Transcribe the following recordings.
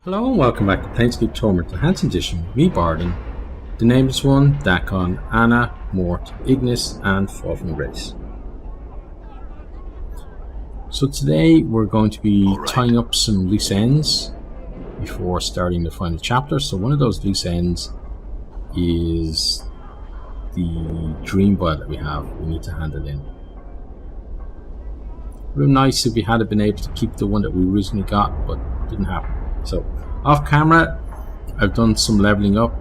Hello and welcome back to Planescape Torment, the Enhanced Edition with me, Bardon, the Nameless One, Dakon, Anna, Mort, Ignis, and Fall from Grace. So today we're going to be tying up some loose ends before starting the final chapter. So one of those loose ends is the dream vial that we have. We need to hand it in. It would have been nice if we had been able to keep the one that we originally got, but it didn't happen. So, off camera, I've done some leveling up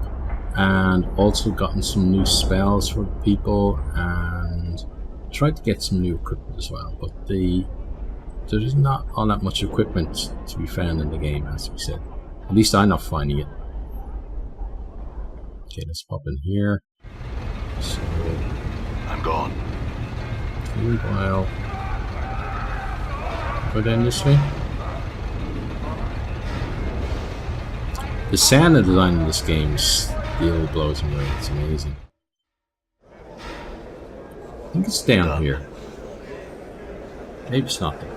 and also gotten some new spells for people and tried to get some new equipment as well. But there's not all that much equipment to be found in the game, as we said. At least I'm not finding it. Okay, let's pop in here. So, I'm gone. Meanwhile, go down this way. The sound design in this game still blows me away. It's amazing. I think it's down here. Maybe it's not there.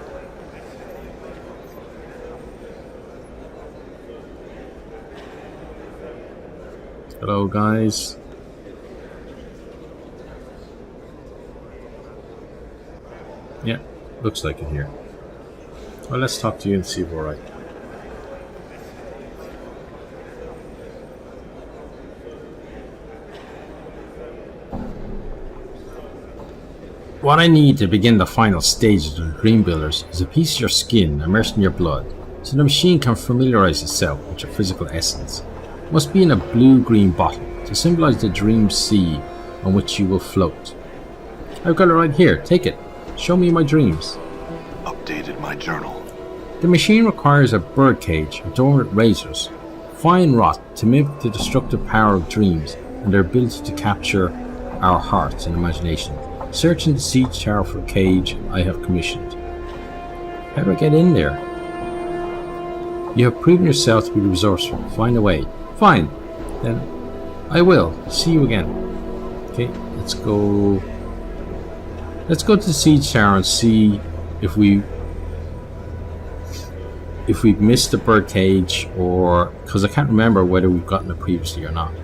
Hello, guys. Yeah, looks like it here. Well, let's talk to you and see if we're right. What I need to begin the final stages of the Dream Builders is a piece of your skin immersed in your blood, so the machine can familiarize itself with your physical essence. It must be in a blue-green bottle to symbolize the dream sea on which you will float. I've got it right here. Take it. Show me my dreams. Updated my journal. The machine requires a birdcage adorned with razors, fine wrought to mimic the destructive power of dreams and their ability to capture our hearts and imagination. Search in the siege tower for a cage I have commissioned. How do I get in there? You have proven yourself to be resourceful. Find a way. Fine. Then I will. See you again. Okay, let's go. Let's go to the siege tower and see if we've missed the bird cage, or because I can't remember whether we've gotten it previously or not.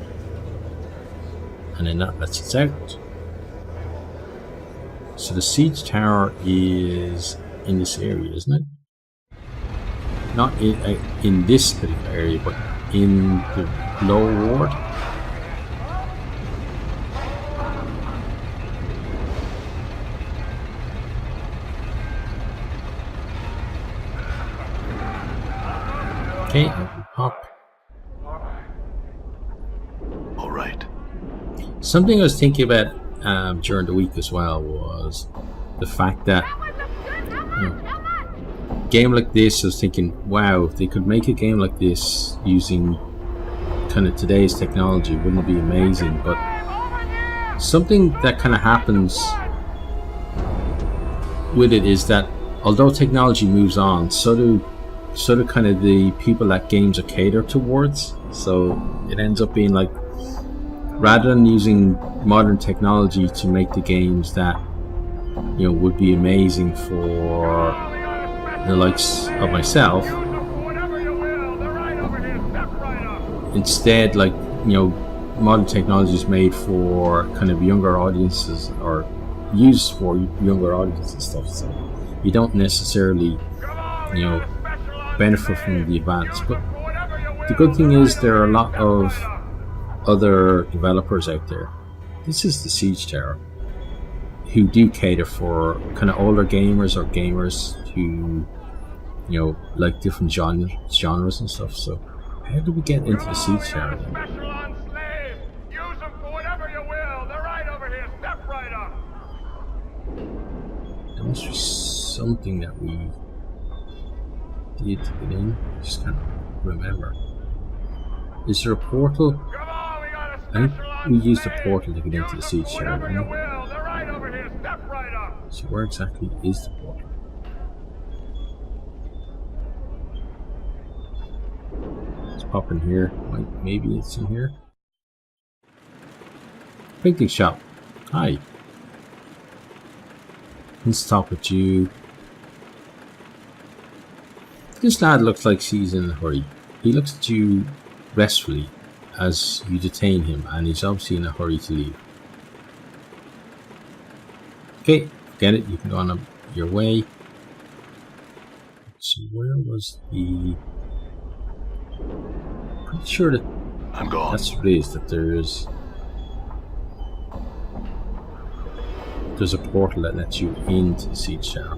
And then that lets us out. So the siege tower is in this area, isn't it? Not in this particular area, but in the lower ward. Okay, pop. All right. Something I was thinking about during the week as well was the fact that a game like this, I was thinking, wow, if they could make a game like this using kind of today's technology, wouldn't it be amazing? But something that kind of happens with it is that although technology moves on, so do kind of the people that games are catered towards. So it ends up being like, rather than using modern technology to make the games that would be amazing for the likes of myself, instead, like, modern technology is made for kind of younger audiences, or used for younger audiences and stuff. So you don't necessarily benefit from the advance. But the good thing is there are a lot of other developers out there. This is the siege tower, who do cater for kind of older gamers or gamers who like different genres and stuff. So how do we get into the siege tower then? There must be something that we did to get in. I just can't remember. Is there a portal? I think we used the portal to get into the siege tower, right? So where exactly is the portal? Let's pop in here. Maybe it's in here. Printing shop. Hi. Let's talk with you. This lad looks like he's in a hurry. He looks at you restfully as you detain him, and he's obviously in a hurry to leave. Okay, get it. You can go on your way. So where was the... Pretty sure that I'm gone. that's what it is, that there's a portal that lets you into the siege tower.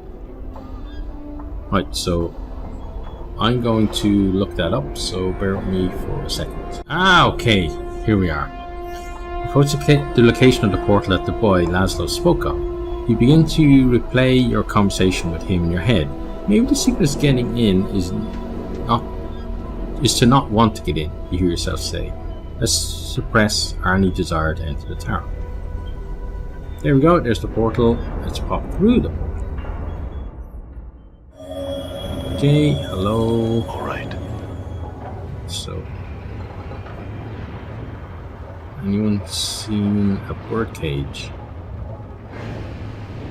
Right, so I'm going to look that up, so bear with me for a second. Okay, here we are. Approach the location of the portal that the boy Laszlo spoke of. You begin to replay your conversation with him in your head. Maybe the secret is getting in is to not want to get in, you hear yourself say. Let's suppress any desire to enter the tower. There we go, there's the portal. Let's pop through the portal. Okay, hello. Alright. So, anyone seen a birdcage?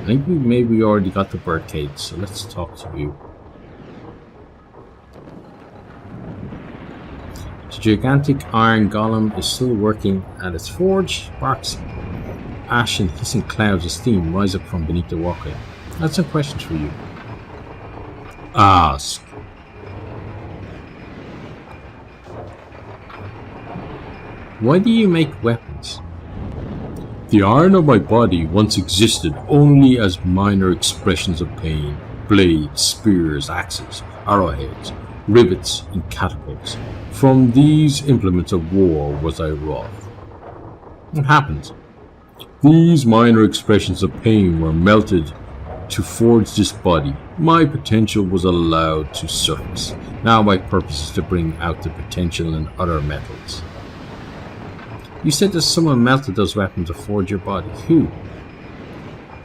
I think we already got the birdcage, so let's talk to you. The gigantic iron golem is still working at its forge. Sparks, ash and hissing clouds of steam rise up from beneath the walkway. I have some questions for you. Ask. Why do you make weapons? The iron of my body once existed only as minor expressions of pain. Blades, spears, axes, arrowheads, rivets, and catapults. From these implements of war was I wrought. What happened? These minor expressions of pain were melted to forge this body. My potential was allowed to surface. Now my purpose is to bring out the potential in other metals. You said that someone melted those weapons to forge your body. Who?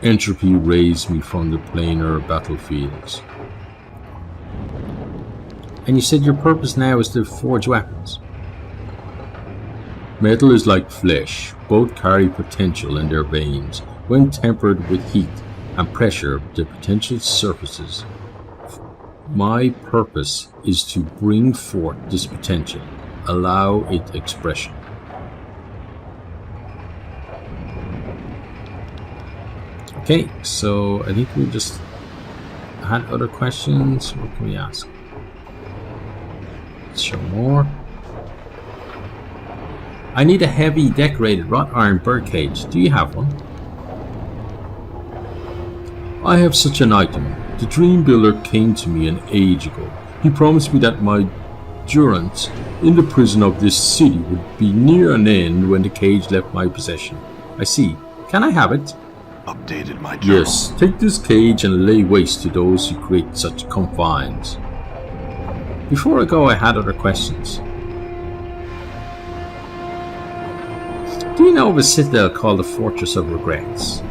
Entropy raised me from the planar battlefields. And you said your purpose now is to forge weapons. Metal is like flesh. Both carry potential in their veins. When tempered with heat and pressure, the potential surfaces. My purpose is to bring forth this potential. Allow it expression. Okay, so I think we just had other questions. What can we ask? Let's show more. I need a heavy decorated wrought iron birdcage. Do you have one? I have such an item. The dream builder came to me an age ago. He promised me that my durance in the prison of this city would be near an end when the cage left my possession. I see. Can I have it? Updated my journal. Yes, take this cage and lay waste to those who create such confines. Before I go, I had other questions. Do you know of a citadel called the Fortress of Regrets?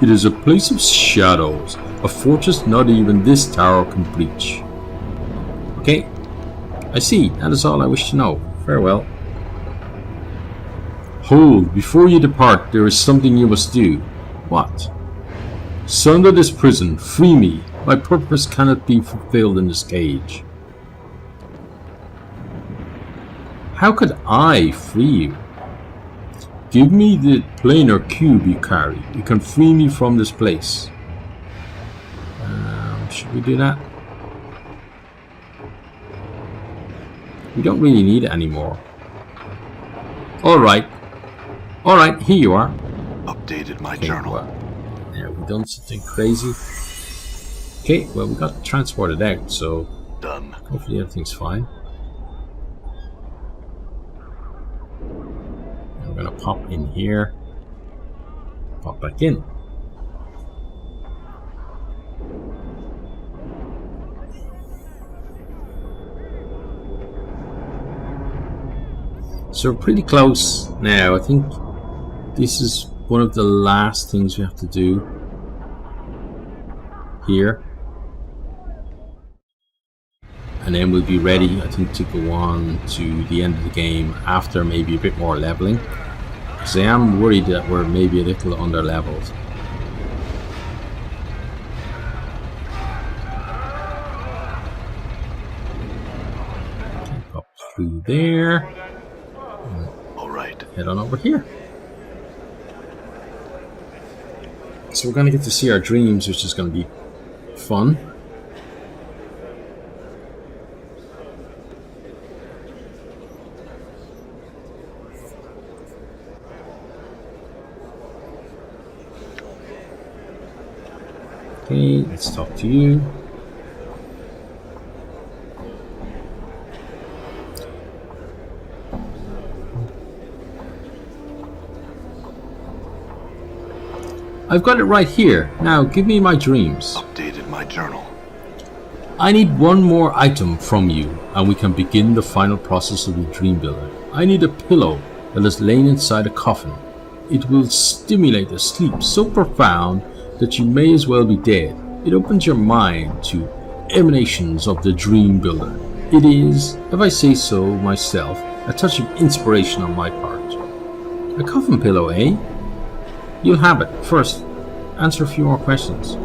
It is a place of shadows, a fortress not even this tower can breach. Okay, I see, that is all I wish to know. Farewell. Hold, before you depart, there is something you must do. What? Sunder this prison, free me. My purpose cannot be fulfilled in this cage. How could I free you? Give me the planar cube you carry. You can free me from this place. Should we do that? We don't really need it anymore. Alright, here you are. Updated my journal. Well, yeah, we done something crazy. Okay, well, we got transported out, so Done. hopefully everything's fine. And we're gonna pop in here, pop back in. So we're pretty close now. I think this is one of the last things we have to do here. And then we'll be ready, I think, to go on to the end of the game after maybe a bit more leveling. Because I am worried that we're maybe a little under leveled. Pop through there. All right. Head on over here. So we're going to get to see our dreams, which is going to be fun. Okay, let's talk to you. I've got it right here. Now give me my dreams. Updated my journal. I need one more item from you, and we can begin the final process of the dream builder. I need a pillow that is laying inside a coffin. It will stimulate a sleep so profound that you may as well be dead. It opens your mind to emanations of the dream builder. It is, if I say so myself, a touch of inspiration on my part. A coffin pillow, eh? You'll have it. First, answer a few more questions.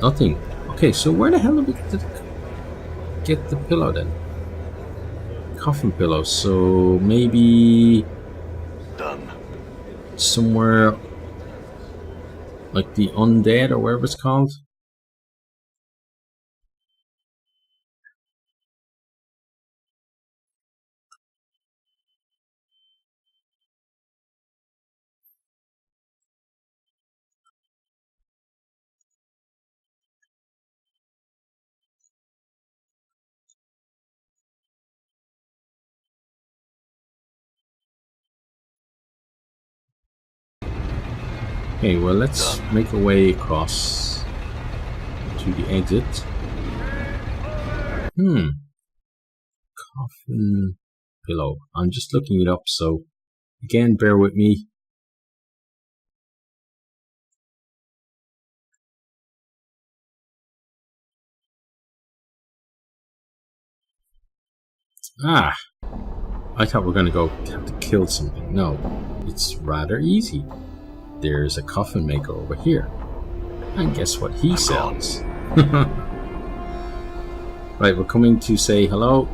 Nothing. Okay, so where the hell did we get the pillow then? Coffin pillow, so maybe Done. somewhere like the undead or whatever it's called. Okay, well, let's make our way across to the exit. Coffin pillow. I'm just looking it up, so again, bear with me. Ah, I thought we were going to have to kill something. No, it's rather easy. There's a coffin maker over here. And guess what he sells? Right, we're coming to say hello.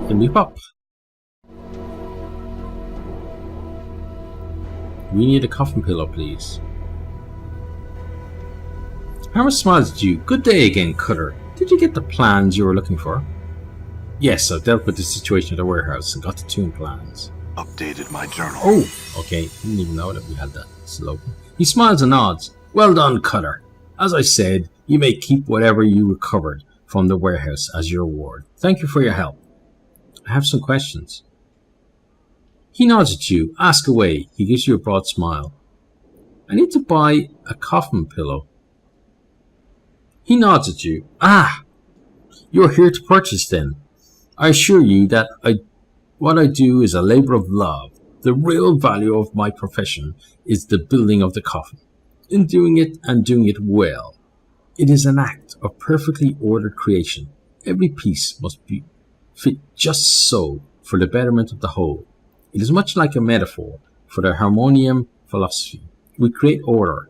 And leap up. We need a coffin pillow, please. Hammer smiles at you. Good day again, Cutter. Did you get the plans you were looking for? Yes, I've dealt with the situation at the warehouse and got the tune plans. Updated my journal. Oh, okay. Didn't even know that we had that slogan. He smiles and nods. Well done, Cutter. As I said, you may keep whatever you recovered from the warehouse as your reward. Thank you for your help. I have some questions. He nods at you. Ask away. He gives you a broad smile. I need to buy a coffin pillow. He nods at you. Ah, you're here to purchase then. I assure you that what I do is a labor of love. The real value of my profession is the building of the coffin. In doing it and doing it well. It is an act of perfectly ordered creation. Every piece must be fit just so for the betterment of the whole. It is much like a metaphor for the harmonium philosophy. We create order,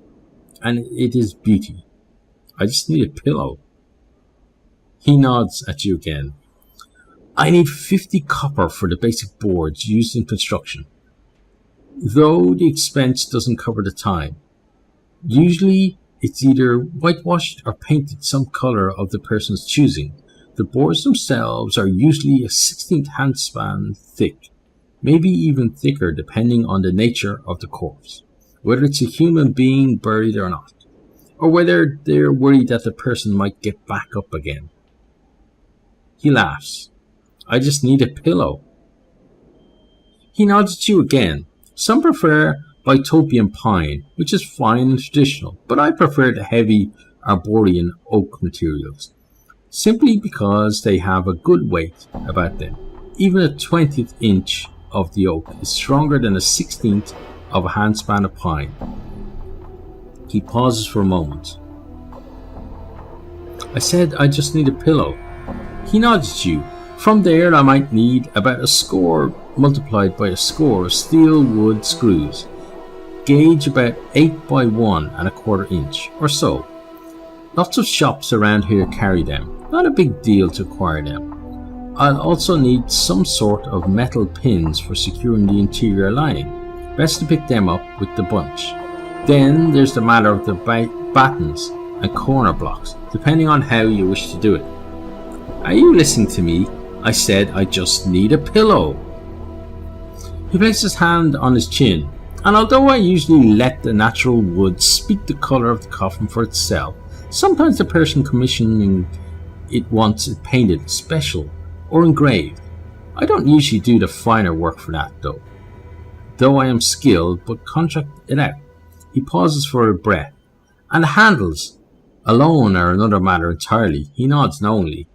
and it is beauty. I just need a pillow. He nods at you again. I need 50 copper for the basic boards used in construction, though the expense doesn't cover the time. Usually, it's either whitewashed or painted some color of the person's choosing. The boards themselves are usually a 16th handspan thick, maybe even thicker depending on the nature of the corpse, whether it's a human being buried or not, or whether they're worried that the person might get back up again. He laughs. I just need a pillow. He nods at you again. Some prefer Bitopian pine, which is fine and traditional, but I prefer the heavy Arborean oak materials. simply because they have a good weight about them. Even a 20th inch of the oak is stronger than a 16th of a handspan of pine. He pauses for a moment. I said I just need a pillow. He nods at you. From there I might need about a score multiplied by a score of steel wood screws. Gauge about 8 by 1¼ inch or so. Lots of shops around here carry them. Not a big deal to acquire them. I'll also need some sort of metal pins for securing the interior lining. Best to pick them up with the bunch. Then there's the matter of the battens and corner blocks, depending on how you wish to do it. Are you listening to me? I said I just need a pillow. He placed his hand on his chin, and although I usually let the natural wood speak the colour of the coffin for itself, sometimes the person commissioning it wants it painted special or engraved. I don't usually do the finer work for that though I am skilled, but contract it out. He pauses for a breath. And the handles alone are another matter entirely. He nods knowingly.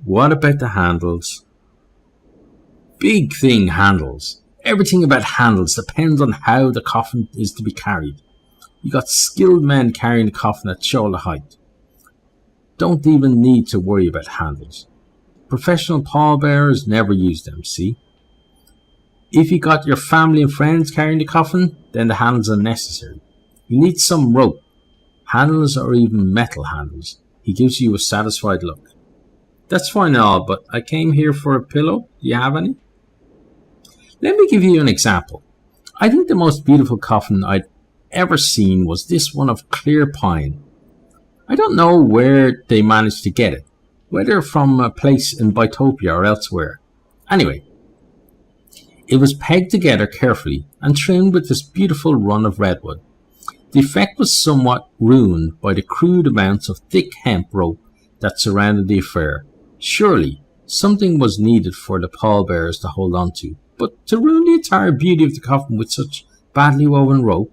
What about the handles? Big thing, handles. Everything about handles depends on how the coffin is to be carried. You got skilled men carrying the coffin at shoulder height. Don't even need to worry about handles. Professional pallbearers never use them, see? If you got your family and friends carrying the coffin, then the handles are necessary. You need some rope, handles or even metal handles. He gives you a satisfied look. That's fine and all, but I came here for a pillow. Do you have any? Let me give you an example. I think the most beautiful coffin I'd ever seen was this one of clear pine. I don't know where they managed to get it, whether from a place in Bitopia or elsewhere. Anyway, it was pegged together carefully and trimmed with this beautiful run of redwood. The effect was somewhat ruined by the crude amounts of thick hemp rope that surrounded the affair. Surely, something was needed for the pallbearers to hold on to, but to ruin the entire beauty of the coffin with such badly woven rope?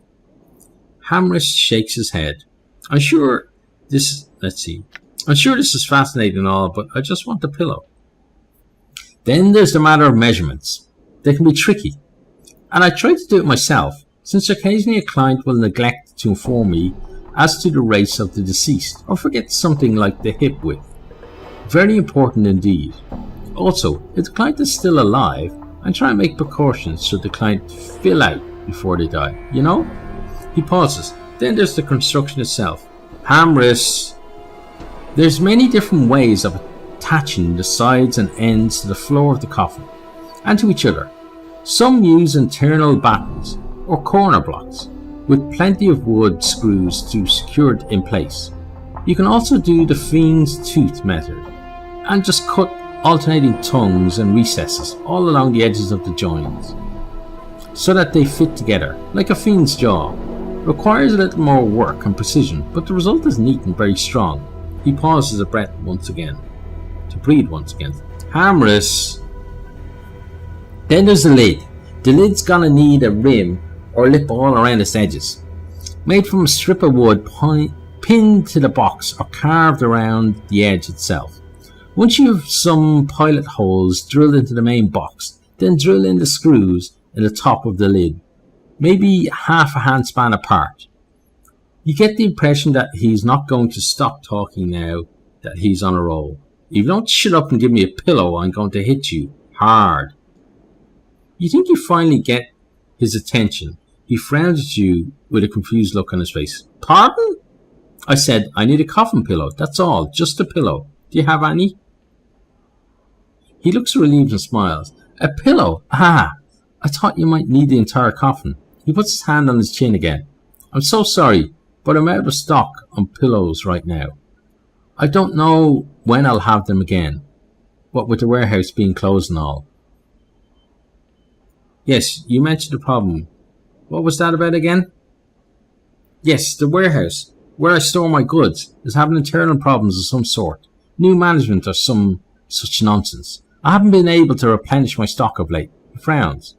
Hamris shakes his head. I'm sure this is fascinating and all, but I just want the pillow. Then there's the matter of measurements. They can be tricky, and I try to do it myself, since occasionally a client will neglect to inform me as to the race of the deceased, or forget something like the hip width. Very important indeed. Also, if the client is still alive, I try and make precautions should the client fill out before they die, you know? He pauses. Then there's the construction itself. Hamris. There's many different ways of attaching the sides and ends to the floor of the coffin, and to each other. Some use internal battens, or corner blocks, with plenty of wood screws to secure it in place. You can also do the fiend's tooth method, and just cut alternating tongues and recesses all along the edges of the joints, so that they fit together, like a fiend's jaw. Requires a little more work and precision, but the result is neat and very strong. He pauses to breathe once again. Hamris. Then there's the lid. The lid's gonna need a rim or lip all around its edges, made from a strip of wood pinned to the box or carved around the edge itself. Once you have some pilot holes drilled into the main box, then drill in the screws in the top of the lid, maybe half a handspan apart. You get the impression that he's not going to stop talking now that he's on a roll. If you don't shut up and give me a pillow, I'm going to hit you hard. You think you finally get his attention. He frowns at you with a confused look on his face. Pardon? I said, I need a coffin pillow. That's all. Just a pillow. Do you have any? He looks relieved and smiles. A pillow? Ah, I thought you might need the entire coffin. He puts his hand on his chin again. I'm so sorry, but I'm out of stock on pillows right now. I don't know when I'll have them again, what with the warehouse being closed and all. Yes, you mentioned the problem. What was that about again? Yes, the warehouse, where I store my goods, is having internal problems of some sort. New management or some such nonsense. I haven't been able to replenish my stock of late. He frowns.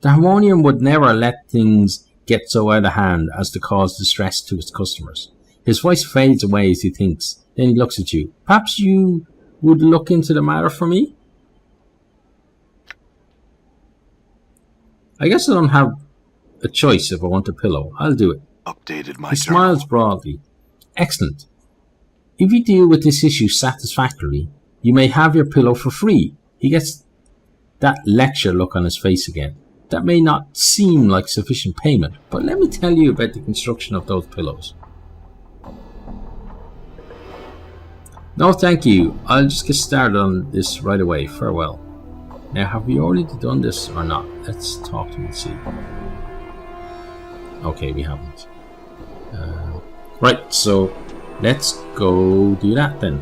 The Harmonium would never let things get so out of hand as to cause distress to its customers. His voice fades away as he thinks. Then he looks at you. Perhaps you would look into the matter for me? I guess I don't have a choice if I want a pillow. I'll do it. Updated my He journal. smiles broadly. Excellent. If you deal with this issue satisfactorily, you may have your pillow for free. He gets that lecture look on his face again. That may not seem like sufficient payment, but let me tell you about the construction of those pillows. No, thank you. I'll just get started on this right away. Farewell. Now, have we already done this or not? Let's talk to him and see. Okay, we haven't. Right, so let's go do that then.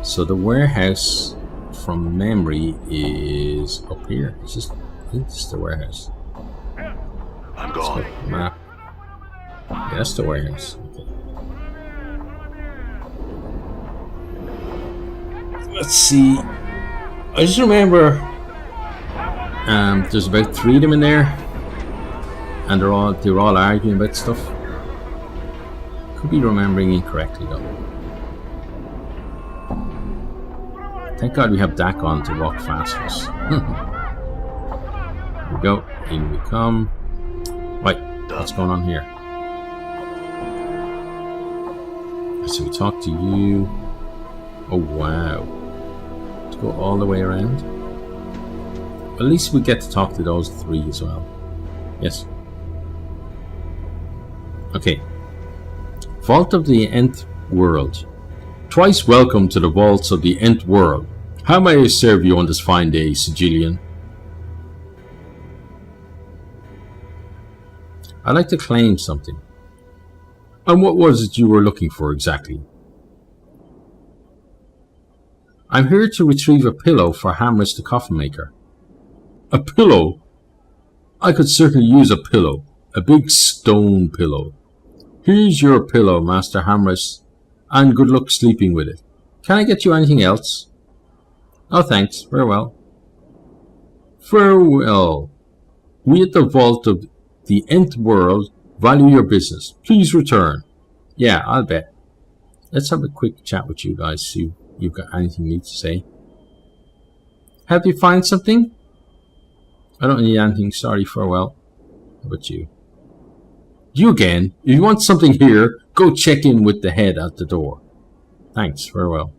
So the warehouse from memory is up here. I think this is the warehouse. I'm gone. Map. Yeah, that's the warehouse. Okay. Let's see. I just remember there's about 3 of them in there, and they're all arguing about stuff. Could be remembering incorrectly though. Thank God we have Dak on to walk fast for us. Here we go. In we come. Right, what's going on here? So we talk to you. Oh wow. To go all the way around. At least we get to talk to those 3 as well. Yes. Okay. Vault of the Nth World. Twice welcome to the vaults of the Nth World. How may I serve you on this fine day, Sigilian? I'd like to claim something. And what was it you were looking for exactly? I'm here to retrieve a pillow for Hamris the coffin maker. A pillow? I could certainly use a pillow. A big stone pillow. Here's your pillow, Master Hamris, and good luck sleeping with it. Can I get you anything else? Oh, thanks. Farewell. Farewell. We at the vault of the Nth World value your business. Please return. Yeah, I'll bet. Let's have a quick chat with you guys, see if you've got anything you need to say. Help you find something? I don't need anything, sorry, farewell. How about you? You again? If you want something here, go check in with the head at the door. Thanks, farewell.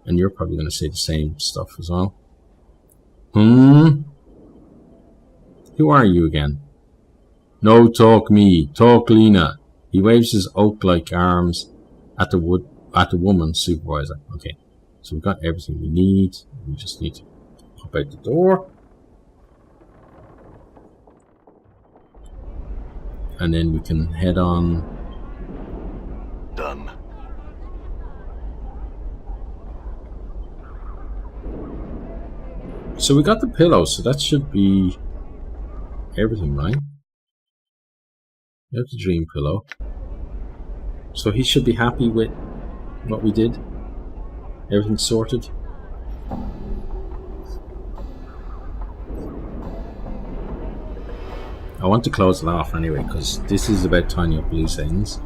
And you're probably going to say the same stuff as well. Who are you again? No talk me, talk Lena. He waves his oak-like arms at the woman supervisor. Okay, so we've got everything we need. We just need to pop out the door. And then we can head on. Done. So we got the pillow, so that should be everything, right? We have the dream pillow. So he should be happy with what we did. Everything's sorted. I want to close it off anyway, because this is about tying up loose ends.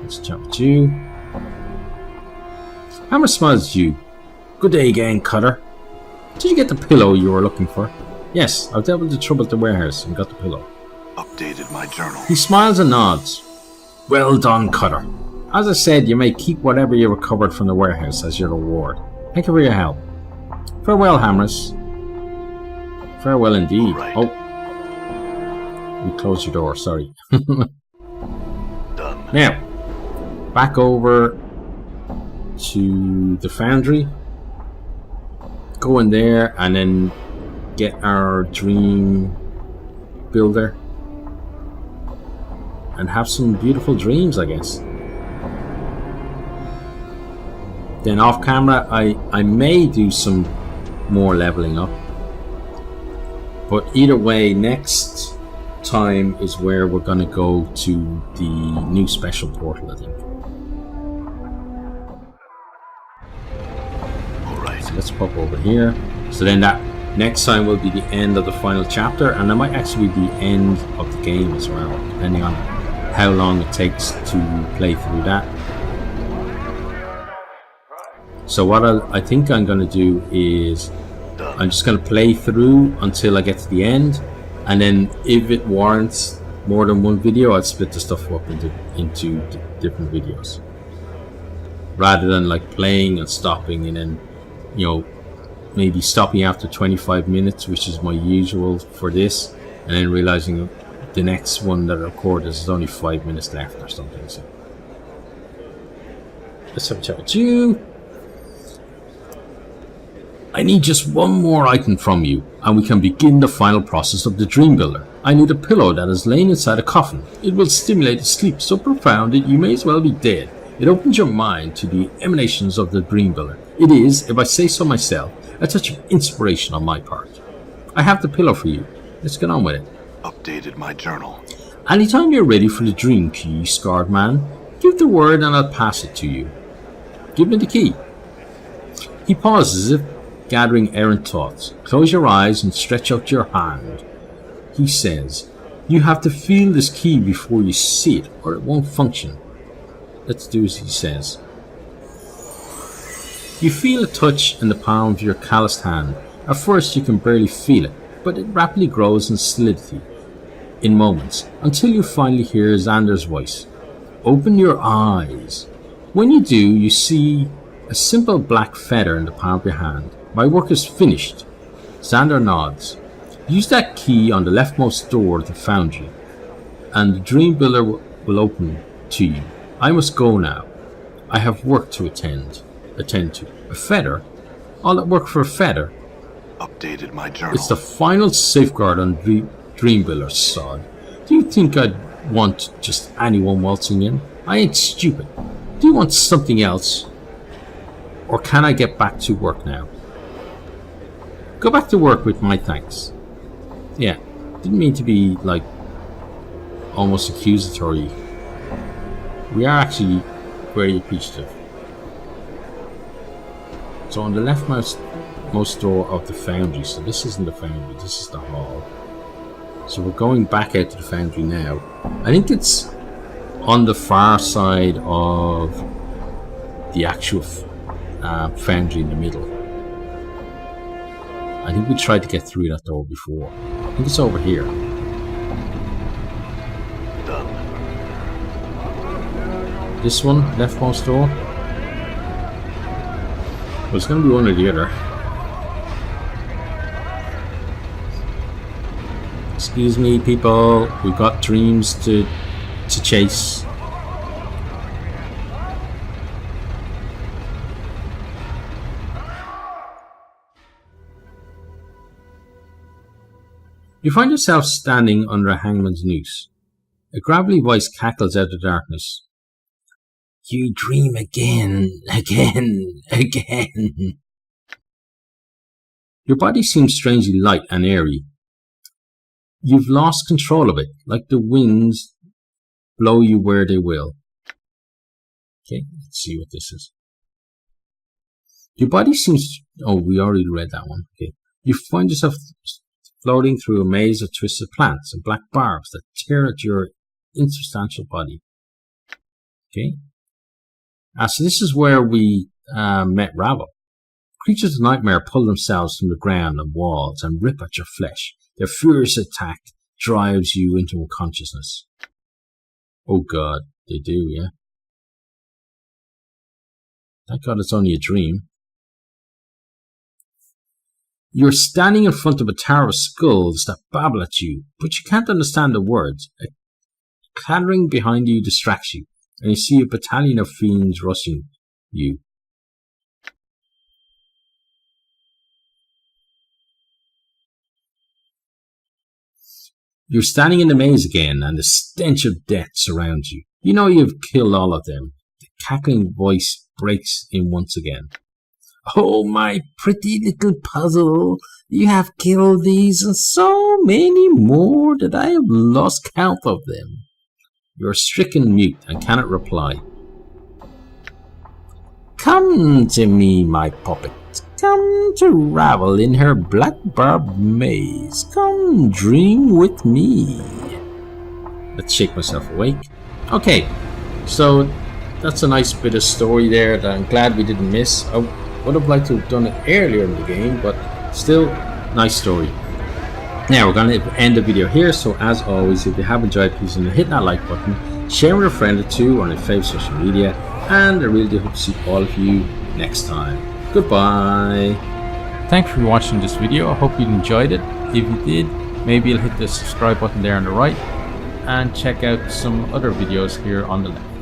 Let's chat with you. Hammer smiles at you. Good day again, Cutter. Did you get the pillow you were looking for? Yes, I've dealt with the trouble at the warehouse and got the pillow. Updated my journal. He smiles and nods. Well done, Cutter. As I said, you may keep whatever you recovered from the warehouse as your reward. Thank you for your help. Farewell, Hamris. Farewell indeed. Right. Oh. You closed your door, sorry. Done. Now, back over to the foundry. Go in there and then get our dream builder. And have some beautiful dreams, I guess. Then off camera, I may do some more leveling up. But either way, next time is where we're going to go to the new special portal, I think. All right. So let's pop over here. So then that next time will be the end of the final chapter, and that might actually be the end of the game as well, depending on how long it takes to play through that. So what I think I'm going to do is I'm just going to play through until I get to the end, and then if it warrants more than one video, I'd split the stuff up into different videos, rather than like playing and stopping and then, you know, maybe stopping after 25 minutes, which is my usual for this, and then realizing the next one that I record is only 5 minutes left or something. So let's have a chat with you. I need just one more item from you, and we can begin the final process of the Dream Builder. I need a pillow that is laying inside a coffin. It will stimulate a sleep so profound that you may as well be dead. It opens your mind to the emanations of the Dream Builder. It is, if I say so myself, a touch of inspiration on my part. I have the pillow for you. Let's get on with it. Updated my journal. Anytime you're ready for the dream key, scarred man, give the word and I'll pass it to you. Give me the key. He pauses as if gathering errant thoughts. Close your eyes and stretch out your hand. He says, you have to feel this key before you see it, or it won't function. Let's do as he says. You feel a touch in the palm of your calloused hand. At first you can barely feel it, but it rapidly grows in solidity in moments, until you finally hear Xander's voice. Open your eyes. When you do, you see a simple black feather in the palm of your hand. My work is finished. Xander nods. Use that key on the leftmost door of the foundry, and the Dream Builder will open to you. I must go now. I have work to attend to. A feather? All that work for a feather? Updated my journal. It's the final safeguard on Dream Builder, sod. Do you think I'd want just anyone waltzing in? I ain't stupid. Do you want something else? Or can I get back to work now? Go back to work with my thanks. Yeah, didn't mean to be like almost accusatory. We are actually very appreciative. So on the leftmost door of the foundry, so this isn't the foundry, this is the hall. So we're going back out to the foundry now. I think it's on the far side of the actual foundry in the middle. I think we tried to get through that door before. I think it's over here. Done. This one, leftmost door. Well, it's going to be one or the other. Excuse me, people. We've got dreams to chase. You find yourself standing under a hangman's noose. A gravelly voice cackles out of the darkness. You dream again. Your body seems strangely light and airy. You've lost control of it, like the winds blow you where they will. Okay, let's see what this is. Your body seems... Oh, we already read that one. Okay. You find yourself floating through a maze of twisted plants and black barbs that tear at your insubstantial body. Okay. So this is where we met Ravel. Creatures of nightmare pull themselves from the ground and walls and rip at your flesh. Their furious attack drives you into unconsciousness. Oh God, they do, yeah. Thank God it's only a dream. You're standing in front of a tower of skulls that babble at you, but you can't understand the words. A clattering behind you distracts you, and you see a battalion of fiends rushing you. You're standing in the maze again, and the stench of death surrounds you. You know you've killed all of them. The cackling voice breaks in once again. Oh, my pretty little puzzle, you have killed these and so many more that I have lost count of them. You are stricken mute and cannot reply. Come to me, my puppet. come to ravel in her black barbed maze. Come dream with me. Let's shake myself awake. Okay, so that's a nice bit of story there that I'm glad we didn't miss. I would have liked to have done it earlier in the game, but still, nice story. Now we're going to end the video here, so as always, if you have enjoyed, please hit that like button, share with a friend or two on your favorite social media, and I really do hope to see all of you next time. Goodbye. Thanks for watching this video. I hope you enjoyed it. If you did, maybe you'll hit the subscribe button there on the right and check out some other videos here on the left.